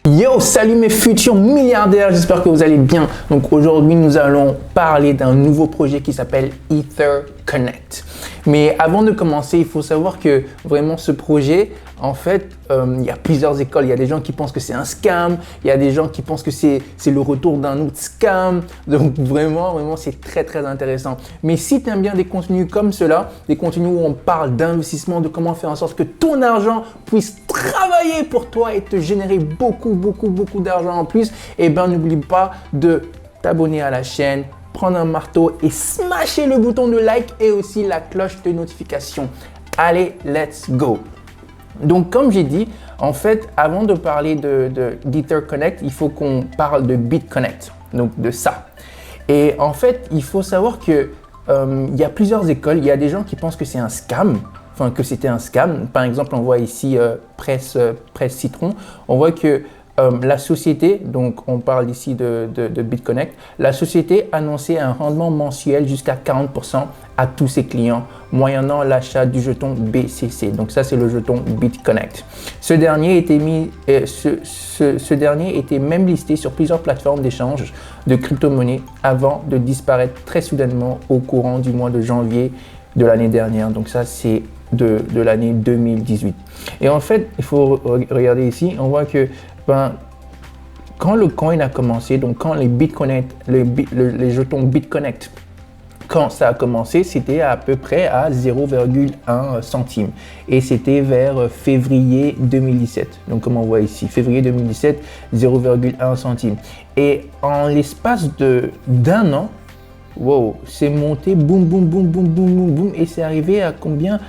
Yo, salut mes futurs milliardaires, j'espère que vous allez bien. Donc aujourd'hui, nous allons parler d'un nouveau projet qui s'appelle Ether Connect. Mais avant de commencer, il faut savoir que vraiment ce projet, en fait, il y a plusieurs écoles. Il y a des gens qui pensent que c'est un scam, il y a des gens qui pensent que c'est le retour d'un autre scam. Donc vraiment, c'est très intéressant. Mais si tu aimes bien des contenus comme cela, des contenus où on parle d'investissement, de comment faire en sorte que ton argent puisse travailler pour toi et te générer beaucoup d'argent en plus, eh ben n'oublie pas de t'abonner à la chaîne, prendre un marteau et smasher le bouton de like et aussi la cloche de notification. Allez, let's go! Donc, comme j'ai dit, en fait, avant de parler d'Ether Connect, il faut qu'on parle de BitConnect, donc de ça. Et en fait, il faut savoir que il y a plusieurs écoles. Il y a des gens qui pensent que c'est un scam, enfin que c'était un scam. Par exemple, on voit ici Presse Citron. On voit que la société, donc on parle ici de BitConnect, la société annonçait un rendement mensuel jusqu'à 40% à tous ses clients, moyennant l'achat du jeton BCC. Donc ça, c'est le jeton BitConnect. Ce dernier était même listé sur plusieurs plateformes d'échange de crypto-monnaies avant de disparaître très soudainement au courant du mois de janvier de l'année dernière. Donc ça, c'est de l'année 2018. Et en fait, il faut regarder ici, on voit que quand le coin a commencé, donc quand les jetons BitConnect, quand ça a commencé, c'était à peu près à 0,1 centime. Et c'était vers février 2017. Donc comme on voit ici, février 2017, 0,1 centime. Et en l'espace d'un an, wow, c'est monté, boum, et c'est arrivé à combien?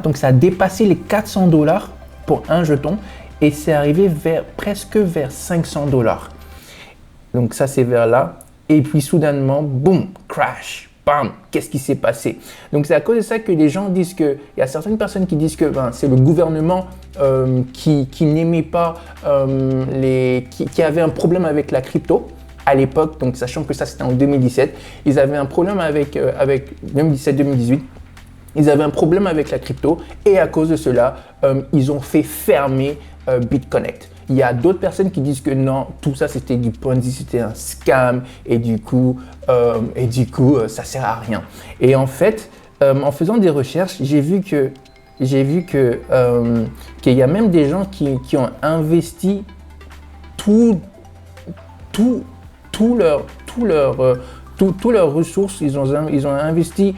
Donc ça a dépassé les $400 pour un jeton. Et c'est arrivé presque vers $500. Donc ça, c'est vers là. Et puis soudainement, boum, crash, bam, qu'est-ce qui s'est passé? Donc c'est à cause de ça que les gens disent que, il y a certaines personnes qui disent que c'est le gouvernement qui n'aimait pas, qui avait un problème avec la crypto à l'époque. Donc sachant que ça, c'était en 2017. Ils avaient un problème avec 2017-2018. Ils avaient un problème avec la crypto et à cause de cela, ils ont fait fermer BitConnect. Il y a d'autres personnes qui disent que non, tout ça c'était du Ponzi, c'était un scam et du coup, ça sert à rien. Et en fait, en faisant des recherches, j'ai vu qu'il y a même des gens qui ont investi toutes leurs ressources, ils ont investi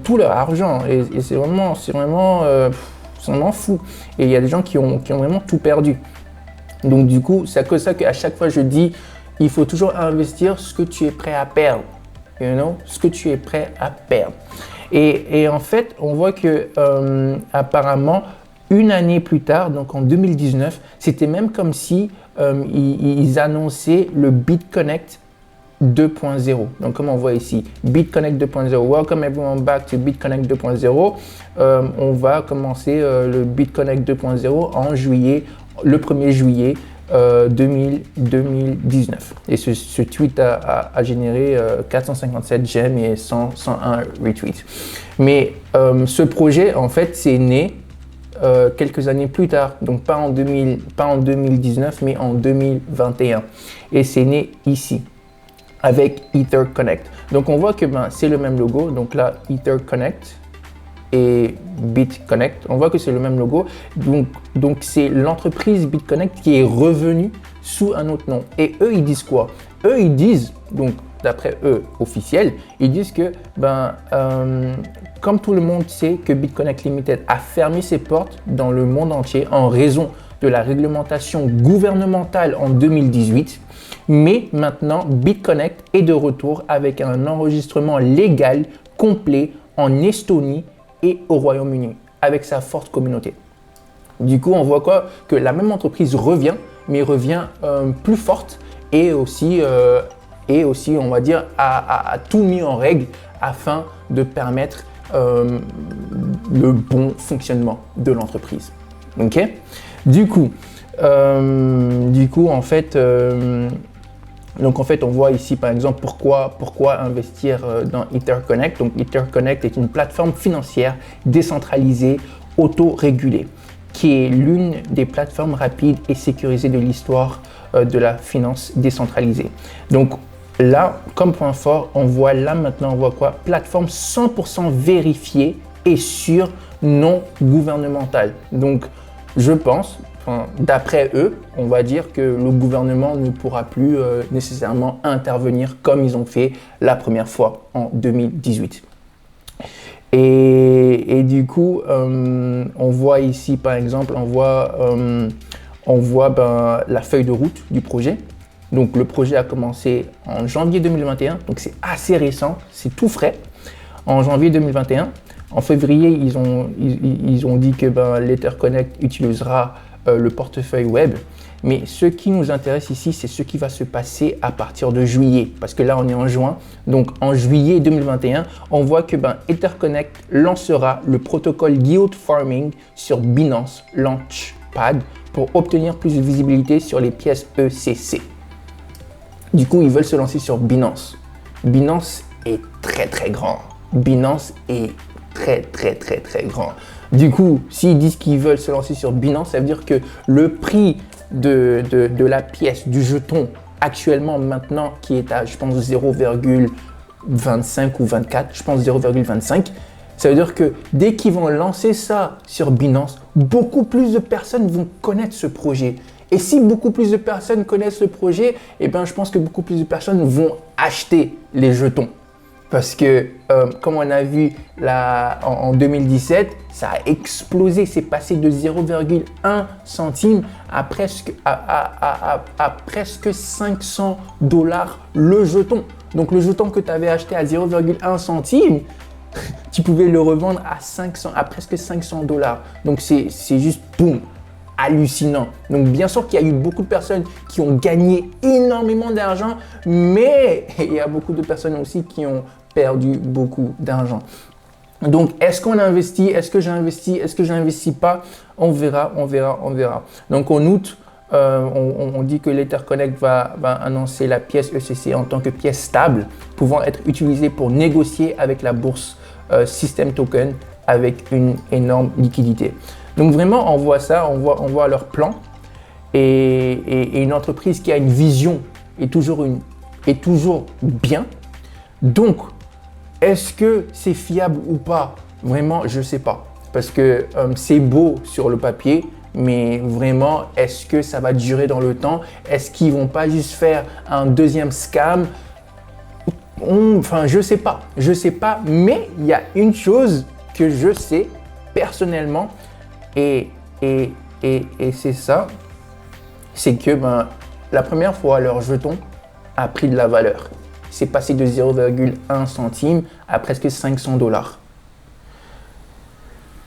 tout leur argent et c'est vraiment fou. Et il y a des gens qui ont vraiment tout perdu. Donc du coup, c'est à cause de ça qu'à chaque fois je dis, il faut toujours investir ce que tu es prêt à perdre. Ce que tu es prêt à perdre. Et en fait, on voit que apparemment, une année plus tard, donc en 2019, c'était même comme si ils annonçaient le BitConnect 2.0. Donc comme on voit ici, BitConnect 2.0. Welcome everyone back to BitConnect 2.0. On va commencer le BitConnect 2.0 en juillet, le 1er juillet 2019. Et ce tweet a généré 457 j'aime et 101 retweets. Mais ce projet, en fait, c'est né quelques années plus tard, donc pas en 2019, mais en 2021. Et c'est né ici, avec Ether Connect. Donc on voit que c'est le même logo. Donc là, Ether Connect et BitConnect, on voit que c'est le même logo. Donc c'est l'entreprise BitConnect qui est revenue sous un autre nom. Et eux, ils disent quoi? Eux, ils disent, donc d'après eux, officiels, ils disent que comme tout le monde sait que BitConnect Limited a fermé ses portes dans le monde entier en raison de la réglementation gouvernementale en 2018, mais maintenant, BitConnect est de retour avec un enregistrement légal complet en Estonie et au Royaume-Uni, avec sa forte communauté. Du coup, on voit quoi? Que la même entreprise revient, mais revient plus forte et aussi, on va dire, a tout mis en règle afin de permettre le bon fonctionnement de l'entreprise. Ok? Du coup, en fait, donc en fait, on voit ici par exemple pourquoi investir dans Ether Connect. Donc Ether Connect est une plateforme financière décentralisée, auto-régulée, qui est l'une des plateformes rapides et sécurisées de l'histoire de la finance décentralisée. Donc là, comme point fort, on voit quoi? Plateforme 100% vérifiée et sûre, non gouvernementale. Donc je pense, d'après eux, on va dire que le gouvernement ne pourra plus nécessairement intervenir comme ils ont fait la première fois en 2018. Et du coup, on voit ici, par exemple, on voit la feuille de route du projet. Donc, le projet a commencé en janvier 2021, donc c'est assez récent, c'est tout frais. En janvier 2021, en février, ils ont dit que l'Etherconnect utilisera le portefeuille web. Mais ce qui nous intéresse ici, c'est ce qui va se passer à partir de juillet. Parce que là, on est en juin. Donc, en juillet 2021, on voit que Etherconnect lancera le protocole Yield Farming sur Binance Launchpad pour obtenir plus de visibilité sur les pièces ECC. Du coup, ils veulent se lancer sur Binance. Binance est très, très grand. Binance est très, très, très, très grand. Du coup, s'ils disent qu'ils veulent se lancer sur Binance, ça veut dire que le prix de la pièce, du jeton, actuellement, maintenant, qui est à, je pense, 0,25 ou 24, je pense 0,25, ça veut dire que dès qu'ils vont lancer ça sur Binance, beaucoup plus de personnes vont connaître ce projet. Et si beaucoup plus de personnes connaissent le projet, je pense que beaucoup plus de personnes vont acheter les jetons. Parce que, comme on a vu là, en 2017, ça a explosé. C'est passé de 0,1 centime à presque 500 $ le jeton. Donc, le jeton que tu avais acheté à 0,1 centime, tu pouvais le revendre à presque 500 $. Donc, c'est juste boum, hallucinant. Donc, bien sûr qu'il y a eu beaucoup de personnes qui ont gagné énormément d'argent, mais il y a beaucoup de personnes aussi qui ont perdu beaucoup d'argent. Donc, est-ce qu'on investit? Est-ce que j'investis? Est-ce que j'investis pas? On verra. Donc, en août, on dit que l'Etherconnect va annoncer la pièce ECC en tant que pièce stable, pouvant être utilisée pour négocier avec la bourse System Token avec une énorme liquidité. Donc, vraiment, on voit ça, on voit leur plan. Et une entreprise qui a une vision est toujours bien. Donc, est-ce que c'est fiable ou pas? Vraiment, je ne sais pas. Parce que c'est beau sur le papier, mais vraiment, est-ce que ça va durer dans le temps? Est-ce qu'ils ne vont pas juste faire un deuxième scam? Je ne sais pas. Mais il y a une chose que je sais personnellement, et c'est ça, c'est que la première fois, leur jeton a pris de la valeur. C'est passé de 0,1 centime à presque 500 $.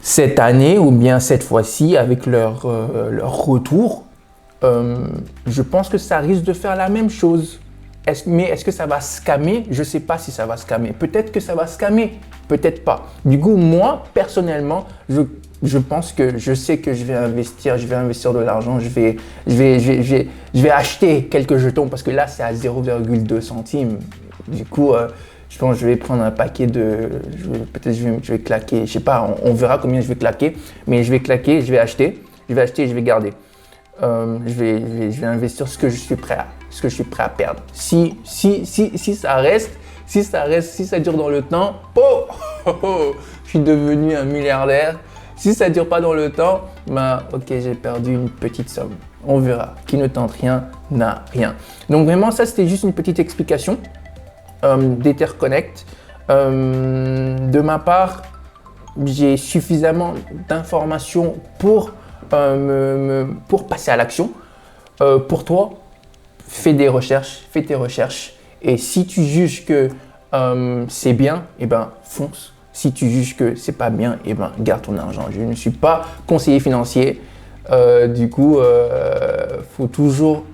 Cette année, ou bien cette fois-ci, avec leur retour, je pense que ça risque de faire la même chose. Mais est-ce que ça va scammer? Je ne sais pas si ça va scammer. Peut-être que ça va scammer, peut-être pas. Du coup, moi, personnellement, je pense que je sais que je vais investir de l'argent, je vais acheter quelques jetons parce que là, c'est à 0,2 centimes. Du coup, je pense que je vais prendre un paquet peut-être je vais claquer, je sais pas, on verra combien je vais claquer, mais je vais claquer, je vais acheter et je vais garder. Je vais investir ce que je suis prêt à perdre. Si ça reste, si ça dure dans le temps, je suis devenu un milliardaire. Si ça ne dure pas dans le temps, ok, j'ai perdu une petite somme. On verra. Qui ne tente rien n'a rien. Donc vraiment, ça, c'était juste une petite explication d'Etherconnect. De ma part, j'ai suffisamment d'informations pour passer à l'action. Pour toi, fais tes recherches. Et si tu juges que c'est bien, fonce. Si tu juges que c'est pas bien, garde ton argent. Je ne suis pas conseiller financier. Du coup, faut toujours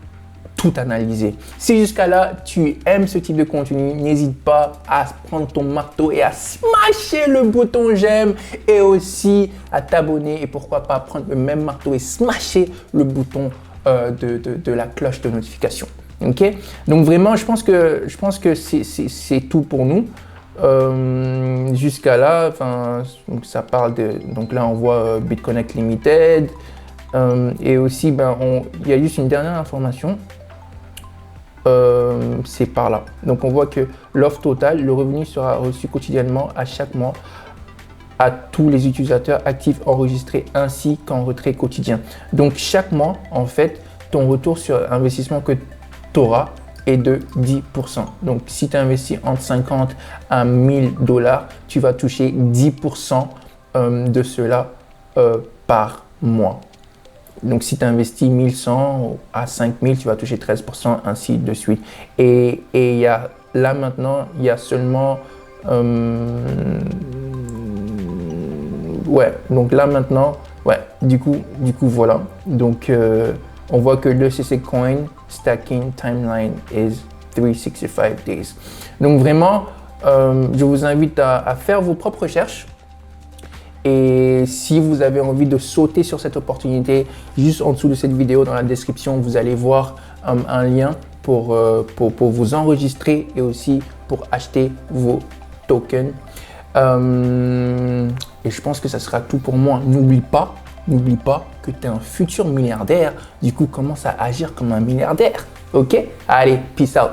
tout analyser. Si jusqu'à là, tu aimes ce type de contenu, n'hésite pas à prendre ton marteau et à smasher le bouton j'aime et aussi à t'abonner et pourquoi pas prendre le même marteau et smasher le bouton de la cloche de notification. Ok? Donc vraiment, je pense que c'est tout pour nous. Jusqu'à là, donc ça parle de, donc là on voit BitConnect Limited, et aussi il y a juste une dernière information, c'est par là. Donc on voit que l'offre totale, le revenu sera reçu quotidiennement à chaque mois à tous les utilisateurs actifs enregistrés ainsi qu'en retrait quotidien. Donc chaque mois, en fait, ton retour sur investissement que tu auras est de 10%. Donc si tu investis entre 50 à 1000 dollars, tu vas toucher 10% de cela par mois. Donc si tu investis 1100 à 5000, tu vas toucher 13%, ainsi de suite. Et là maintenant, il y a seulement... donc là maintenant, du coup voilà. Donc on voit que le CC Coin stacking timeline is 365 days. Donc vraiment, je vous invite à faire vos propres recherches. Et si vous avez envie de sauter sur cette opportunité, juste en dessous de cette vidéo, dans la description, vous allez voir un lien pour vous enregistrer et aussi pour acheter vos tokens. Et je pense que ça sera tout pour moi. N'oublie pas que tu es un futur milliardaire. Du coup, commence à agir comme un milliardaire. Ok? Allez, peace out.